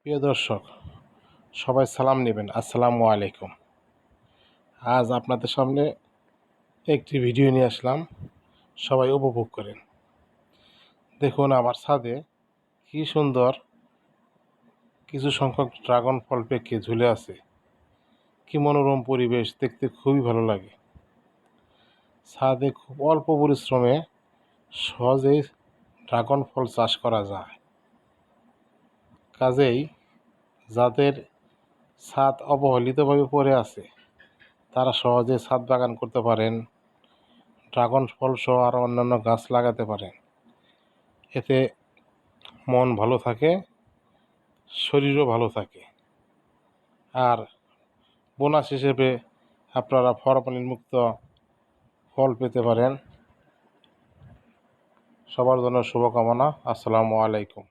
প্রিয় দর্শক, সবাই সালাম নেবেন। আসসালামু আলাইকুম। আজ আপনাদের সামনে একটি ভিডিও নিয়ে আসলাম, সবাই উপভোগ করেন। দেখুন আমার ছাদে কি সুন্দর কিছু সংখ্যক ড্রাগন ফল পেকে ঝুলে আছে। কি মনোরম পরিবেশ, দেখতে খুবই ভালো লাগে। ছাদে খুব অল্প পরিশ্রমে সহজেই ড্রাগন ফল চাষ করা যায়। কাজেই যাদের ছাদ অবহেলিতভাবে পড়ে আছে তারা সহজে ছাদ বাগান করতে পারেন। ড্রাগন ফল সহ আরও অন্যান্য গাছ লাগাতে পারেন। এতে মন ভালো থাকে, শরীরও ভালো থাকে। আর বোনাস হিসেবে আপনারা ফরমালিন মুক্ত ফল পেতে পারেন। সবার জন্য শুভকামনা। আসসালামু আলাইকুম।